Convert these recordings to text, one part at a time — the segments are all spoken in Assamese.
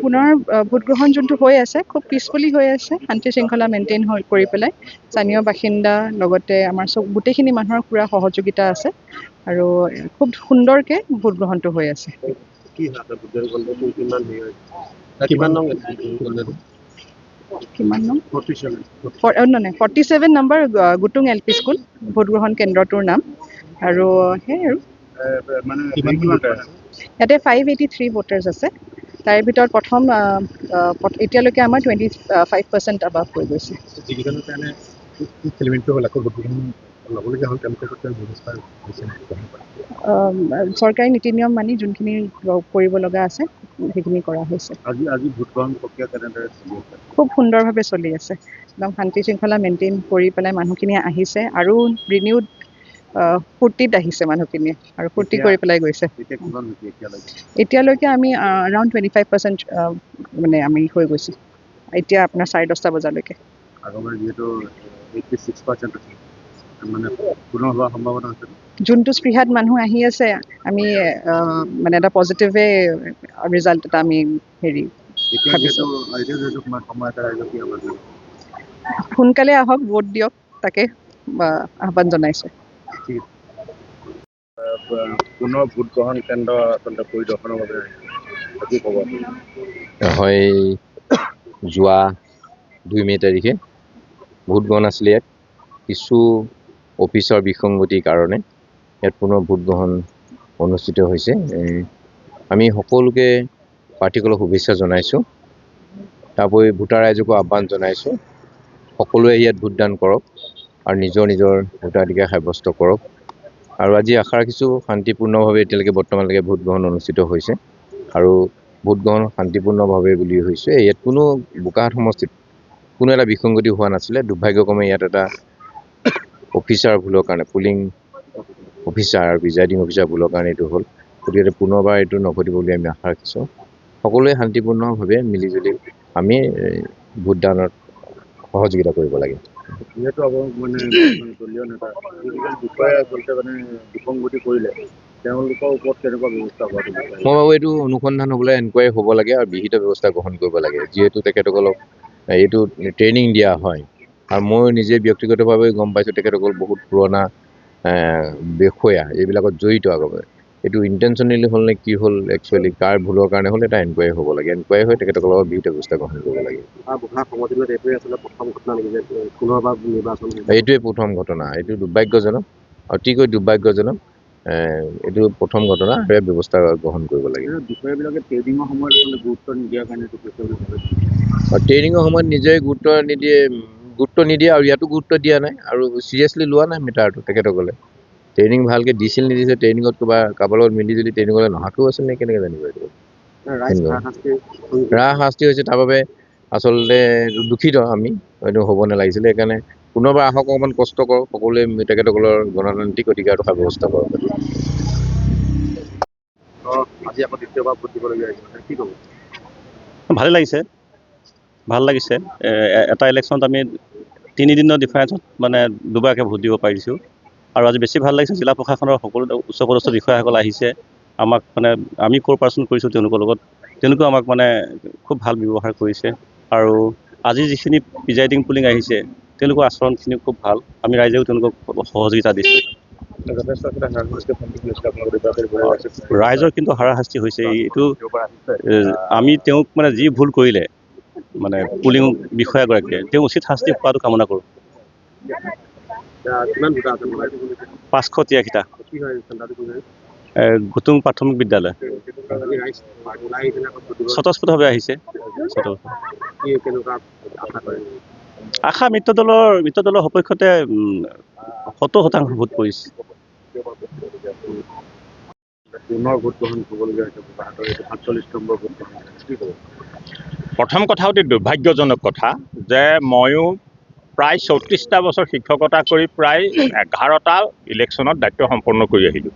পুনৰ ভোটগ্ৰহণ যোনটো হৈ আছে খুব পিচফুলি হৈ আছে, শান্তি শৃংখলা মেইনটেইন কৰি পেলাই স্থানীয় বাসিন্দা লগতে আমাৰ গোটেইখিনি মানুহৰ পুৰা সহযোগিতা আছে আৰু খুব সুন্দৰকে ভোটগ্ৰহণটো হৈ আছে। কিমান নং? 47 নম্বৰ গুটুং LP স্কুল ভোটগ্ৰহণ কেন্দ্ৰটোৰ নাম। আৰু সেই আৰু ইয়াতে 583 ভোটাৰ্ছ আছে। তাৰে ভিতৰত প্ৰথম এতিয়ালৈকে আমাৰ 25% আবাভ হৈ গৈছে। চৰকাৰী নীতি নিয়ম মানি যোনখিনি কৰিব লগা আছে সেইখিনি কৰা হৈছে। খুব সুন্দৰভাৱে চলি আছে, একদম শান্তি শৃংখলা মেইনটেইন কৰি পেলাই মানুহখিনি আহিছে আৰু ৰিনিউড ফূৰ্তিত আহিছে মানুহখিনিয়ে আৰু ফূৰ্তি কৰি পেলাই গৈছে। এতিয়ালৈকে আমি around 25% মানে আমি হৈ গৈছে এতিয়া আপোনাৰ 10:30 বজালৈকে। যোনটো স্পৃহাত মানুহ আহি আছে আমি মানে এটা পজিটিভে ৰিজাল্ট এটা আমি সোনকালে আহক, ভোট দিয়ক, তাকে আহ্বান জনাইছোঁ। পুনৰ ভোটগ্ৰহণ কেন্দ্ৰ আচলতে পৰিদৰ্শনৰ বাবে হয়, যোৱা 2 মে' তাৰিখে ভোটগ্ৰহণ আছিলে। ইয়াত কিছু অফিচৰ বিসংগতিৰ কাৰণে ইয়াত পুনৰ ভোটগ্ৰহণ অনুষ্ঠিত হৈছে। আমি সকলোকে প্ৰাৰ্থীসকলক শুভেচ্ছা জনাইছোঁ। তাৰোপৰি ভোটাৰ ৰাইজকো আহ্বান জনাইছোঁ, সকলোৱে ইয়াত ভোটদান কৰক আৰু নিজৰ ভোটাধিকাৰ সাব্যস্ত কৰক। আৰু আজি আশা ৰাখিছোঁ শান্তিপূৰ্ণভাৱে এতিয়ালৈকে বৰ্তমানলৈকে ভোটগ্ৰহণ অনুষ্ঠিত হৈছে আৰু ভোটগ্ৰহণ শান্তিপূৰ্ণভাৱে বুলি হৈছে। ইয়াত কোনো বোকাহাট সমষ্টিত কোনো এটা বিসংগতি হোৱা নাছিলে। দুৰ্ভাগ্যক্ৰমে ইয়াত এটা অফিচাৰ ভুলৰ কাৰণে, পুলিং অফিচাৰ আৰু প্ৰিজাইডিং অফিচাৰ ভুলৰ কাৰণে এইটো হ'ল। গতিকে পুনৰবাৰ এইটো নঘটিব বুলি আমি আশা ৰাখিছোঁ। সকলোৱে শান্তিপূৰ্ণভাৱে মিলিজুলি আমি ভোটদানত সহযোগিতা কৰিব লাগে। যিহেতু দলীয় নেতা বিষয়ে আচলতে বিসংগতি কৰিলে তেওঁলোকৰ ওপৰত কেনেকুৱা ব্যৱস্থা হোৱা? মই ভাবোঁ এইটো অনুসন্ধান হ'বলৈ এনকুৱাৰী হ'ব লাগে আৰু বিহিত ব্যৱস্থা গ্ৰহণ কৰিব লাগে। যিহেতু তেখেতসকলক এইটো ট্ৰেইনিং দিয়া হয় আৰু মই নিজে ব্যক্তিগতভাৱে গম পাইছোঁ তেখেতসকল বহুত পুৰণা বিষয়া এইবিলাকত জড়িত। আগতে এইটো ইণ্টেনশ্যনেলি হ'ল নে কি হ'ল, একচুৱেলি কাৰ ভুলৰ কাৰণে হ'ল, এটা এনকুৱাৰী হ'ব লাগে। এনকুৱাৰী হৈ তেখেতসকলৰ বিহিত ব্যৱস্থা গ্ৰহণ কৰিব লাগে। এইটোৱে প্ৰথম ঘটনা। এইটো দুৰ্ভাগ্যজনক, অতিকৈ দুৰ্ভাগ্যজনক। এইটো প্ৰথম ঘটনা, ব্যৱস্থা গ্ৰহণ কৰিব লাগে। বিষয়াবিলাকে ট্ৰেইনিঙৰ সময়ত গুৰুত্ব নিদিয়াৰ কাৰণে ট্ৰেইনিঙৰ সময়ত নিজে গুৰুত্ব নিদিয়ে আৰু ইয়াতো গুৰুত্ব দিয়া নাই আৰু চিৰিয়াছলি লোৱা নাই মেটাৰটো। তেখেতসকলে ট্ৰেইনিং ভালকৈ দিছিল নিদিছে, ট্ৰেইনিঙত কাৰোবাৰ লগত মিলি যদি ট্ৰেইনিঙলৈ নহাকৈও আছিল নে, কেনেকৈ জানিব? এইটো ৰাজশাস্তি হৈছে, তাৰ বাবে আচলতে দুখিত আমি। এইটো হ'ব নালাগিছিলে। সেইকাৰণে পুনৰবাৰ আহক, অকণমান কষ্ট কৰক, সকলোৱে তেখেতসকলৰ গণতান্ত্ৰিক অধিকাৰটো সাব্যস্ত কৰক। আজি আকৌ দ্বিতীয়বাৰ ভোট দিবলগীয়া হৈছে, কি ক'ব? ভাল লাগিছে। এটা ইলেকশ্যনত আমি 3 দিনৰ ডিফাৰেঞ্চত মানে দুবাৰকৈ ভোট দিব পাৰিছোঁ আৰু আজি বেছি ভাল লাগিছে। জিলা প্ৰশাসনৰ সকলো উচ্চপদস্থ বিষয়াসকল আহিছে। আমাক আমি কোঅপাৰেশ্যন কৰিছোঁ তেওঁলোকৰ লগত, তেওঁলোকেও আমাক খুব ভাল ব্যৱহাৰ কৰিছে। আৰু আজি যিখিনি প্ৰিজাইডিং পুলিং আহিছে তেওঁলোকৰ আচৰণখিনি খুব ভাল। আমি ৰাইজেও তেওঁলোকক সহযোগিতা দিছোঁ। ৰাইজৰ কিন্তু হাৰাশাস্তি হৈছে। এইটো আমি তেওঁক যি ভুল কৰিলে পুলিং বিষয়াগৰাকীয়ে তেওঁ উচিত শাস্তি পোৱাটো কামনা কৰোঁ। 583টা গুটুং প্ৰাথমিক বিদ্যালয় স্বতঃস্ফূৰ্তভাৱে আহিছে। আশা মিত্ৰ দলৰ সপক্ষতে 70% ভোট পৰিছে। প্ৰথম কথা অতি দুৰ্ভাগ্যজনক কথা যে ময়ো প্ৰায় 34টা বছৰ শিক্ষকতা কৰি প্ৰায় 11টা ইলেকশ্যনত দায়িত্ব সম্পন্ন কৰি আহিলোঁ।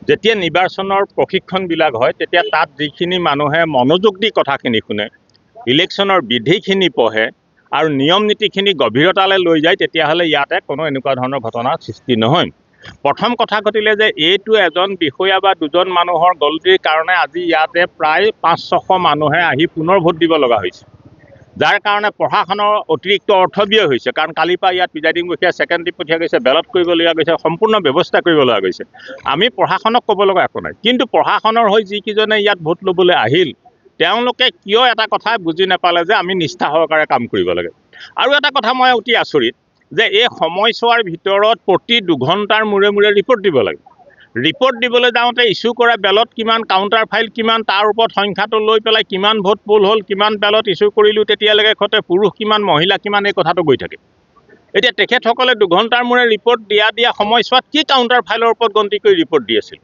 যেতিয়া নিৰ্বাচনৰ প্ৰশিক্ষণবিলাক হয় তেতিয়া তাত যিখিনি মানুহে মনোযোগ দি কথাখিনি শুনে, ইলেকশ্যনৰ বিধিখিনি পঢ়ে আৰু নিয়ম নীতিখিনি গভীৰতালৈ লৈ যায়, তেতিয়াহ'লে ইয়াতে কোনো এনেকুৱা ধৰণৰ ঘটনাৰ সৃষ্টি নহয়। প্ৰথম কথা ঘটিলে যে এইটো এজন বিষয়া বা দুজন মানুহৰ গলটিৰ কাৰণে আজি ইয়াতে প্ৰায় 500-600 মানুহে আহি পুনৰ ভোট দিব লগা হৈছে, যাৰ কাৰণে প্ৰশাসনৰ অতিৰিক্ত অৰ্থ ব্যয় হৈছে। কাৰণ কালিৰ পৰা ইয়াত প্ৰিজাইডিং মুখীয়া ছেক্ৰেটাৰী পঠিওৱা গৈছে, বেলট কৰিবলগীয়া গৈছে, সম্পূৰ্ণ ব্যৱস্থা কৰিব লগা গৈছে। আমি প্ৰশাসনক ক'ব লগা একো নাই, কিন্তু প্ৰশাসনৰ হৈ যিকেইজনে ইয়াত ভোট ল'বলৈ আহিল তেওঁলোকে কিয় এটা কথা বুজি নাপালে যে আমি নিষ্ঠা সহকাৰে কাম কৰিব লাগে। আৰু এটা কথা মই অতি আচৰিত যে এই সময়ছোৱাৰ ভিতৰত প্ৰতি 2 ঘণ্টাৰ মূৰে মূৰে ৰিপৰ্ট দিব লাগে। ৰিপৰ্ট দিবলৈ যাওঁতে ইছ্যু কৰা বেলট কিমান, কাউণ্টাৰ ফাইল কিমান, তাৰ ওপৰত সংখ্যাটো লৈ পেলাই কিমান ভোট পোল হ'ল, কিমান বেলট ইছ্যু কৰিলোঁ তেতিয়ালৈকে সতে পুৰুষ কিমান মহিলা কিমান এই কথাটো গৈ থাকে। এতিয়া তেখেতসকলে 2 ঘণ্টাৰ মূৰে ৰিপৰ্ট দিয়া সময়ছোৱাত কি কাউণ্টাৰ ফাইলৰ ওপৰত গন্তি কৰি ৰিপৰ্ট দি আছিল।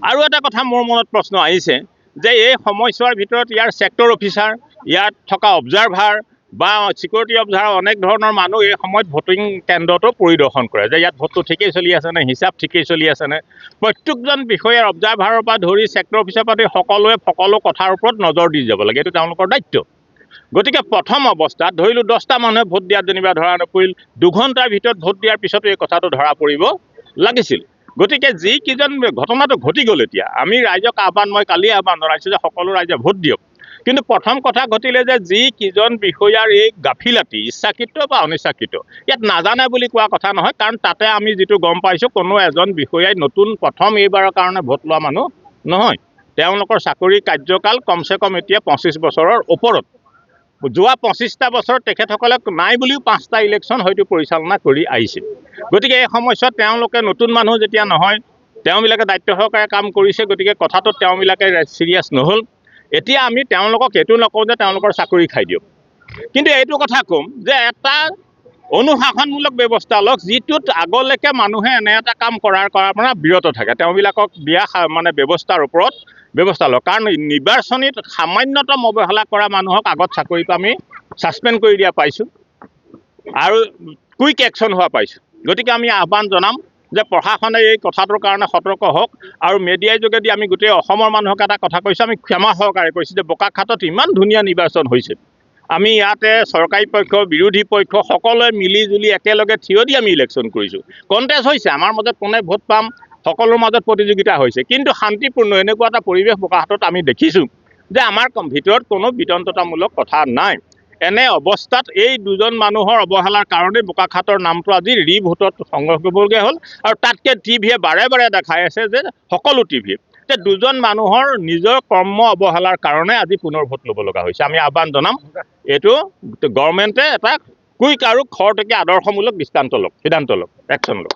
আৰু এটা কথা মোৰ মনত প্ৰশ্ন আহিছে যে এই সময়ছোৱাৰ ভিতৰত ইয়াৰ ছেক্টৰ অফিচাৰ, ইয়াত থকা অবজাৰ্ভাৰ বা ছিকিউৰিটি অবজাৰ্ভাৰ অনেক ধৰণৰ মানুহ এই সময়ত ভোটিং কেন্দ্ৰটো পৰিদৰ্শন কৰে যে ইয়াত ভোটটো ঠিকেই চলি আছেনে, হিচাপ ঠিকেই চলি আছেনে। প্ৰত্যেকজন বিষয়াৰ অবজাৰ্ভাৰৰ পৰা ধৰি ছেক্টৰ অফিচাৰৰ পৰা ধৰি সকলোৱে সকলো কথাৰ ওপৰত নজৰ দি যাব লাগে, এইটো তেওঁলোকৰ দায়িত্ব। গতিকে প্ৰথম অৱস্থাত ধৰিলোঁ 10টা মানুহে ভোট দিয়াত যেনিবা ধৰা নপৰিল, 2 ঘণ্টাৰ ভিতৰত ভোট দিয়াৰ পিছতো এই কথাটো ধৰা পৰিব লাগিছিল। গতিকে যিকেইজন ঘটনাটো ঘটি গ'ল, এতিয়া আমি ৰাইজক মই কালিয়ে আহ্বান জনাইছোঁ যে সকলো ৰাইজে ভোট দিয়ক। কিন্তু প্ৰথম কথা ঘটিলে যে যিকেইজন বিষয়াৰ এই গাফিলাতি, ইচ্ছাকৃত বা অনিচ্ছাকৃত, ইয়াত নাজানে বুলি কোৱা কথা নহয়। কাৰণ তাতে আমি যিটো গম পাইছোঁ কোনো এজন বিষয়াই নতুন প্ৰথম এইবাৰৰ কাৰণে ভোট লোৱা মানুহ নহয়। তেওঁলোকৰ চাকৰি কাৰ্যকাল কমচে কম এতিয়া 25 বছৰৰ ওপৰত। যোৱা 25টা বছৰত তেখেতসকলে নাই বুলিও 5টা ইলেকশ্যন হয়তো পৰিচালনা কৰি আহিছিল। গতিকে এই সময়ছোৱাত তেওঁলোকে নতুন মানুহ যেতিয়া নহয়, তেওঁবিলাকে দায়িত্ব সহকাৰে কাম কৰিছে, গতিকে কথাটোত তেওঁবিলাকে চিৰিয়াছ নহ'ল। এতিয়া আমি তেওঁলোকক এইটো নকওঁ যে তেওঁলোকৰ চাকৰি খাই দিয়ক, কিন্তু এইটো কথা ক'ম যে এটা অনুশাসনমূলক ব্যৱস্থা লওক যিটোত আগলৈকে মানুহে এনে এটা কাম কৰাৰ পৰা বিৰত থাকে। তেওঁবিলাকক দিয়া ব্যৱস্থাৰ ওপৰত ব্যৱস্থা লওক। কাৰণ নিৰ্বাচনীত সামান্যতম অৱহেলা কৰা মানুহক আগত চাকৰিৰ পৰা আমি ছাছপেণ্ড কৰি দিয়া পাইছোঁ আৰু কুইক একশ্যন হোৱা পাইছোঁ। গতিকে আমি আহ্বান জনাম যে প্ৰশাসনে এই কথাটোৰ কাৰণে সতৰ্ক হওক। আৰু মিডিয়াৰ যোগেদি আমি গোটেই অসমৰ মানুহক এটা কথা কৈছোঁ, আমি ক্ষমা সহকাৰে কৈছোঁ যে বোকাখাতত ইমান ধুনীয়া নিৰ্বাচন হৈছে। আমি ইয়াতে চৰকাৰী পক্ষ, বিৰোধী পক্ষ সকলোৱে মিলি জুলি একেলগে থিয় দি আমি ইলেকশ্যন কৰিছোঁ। কণ্টেষ্ট হৈছে, আমাৰ মাজত কোনে ভোট পাম সকলোৰ মাজত প্ৰতিযোগিতা হৈছে, কিন্তু শান্তিপূৰ্ণ এনেকুৱা এটা পৰিৱেশ বোকাখাতত আমি দেখিছোঁ যে আমাৰ ভিতৰত কোনো বিতংকতামূলক কথা নাই। এনে অৱস্থাত এই 2জন মানুহৰ অৱহেলাৰ কাৰণে বোকাখাতৰ নামটো আজি ৰিভোটত সংগ্ৰহ কৰিবলগীয়া হ'ল। আৰু তাতকৈ টিভিয়ে বাৰে বাৰে দেখাই আছে যে সকলো টিভিয়ে যে 2জন মানুহৰ নিজৰ কৰ্ম অৱহেলাৰ কাৰণে আজি পুনৰ ভোট ল'ব লগা হৈছে। আমি আহ্বান জনাম এইটো গভৰ্ণমেণ্টে এটা কুইক আৰু খৰতকীয়া আদৰ্শমূলক সিদ্ধান্ত লওক, একশ্যন লওক।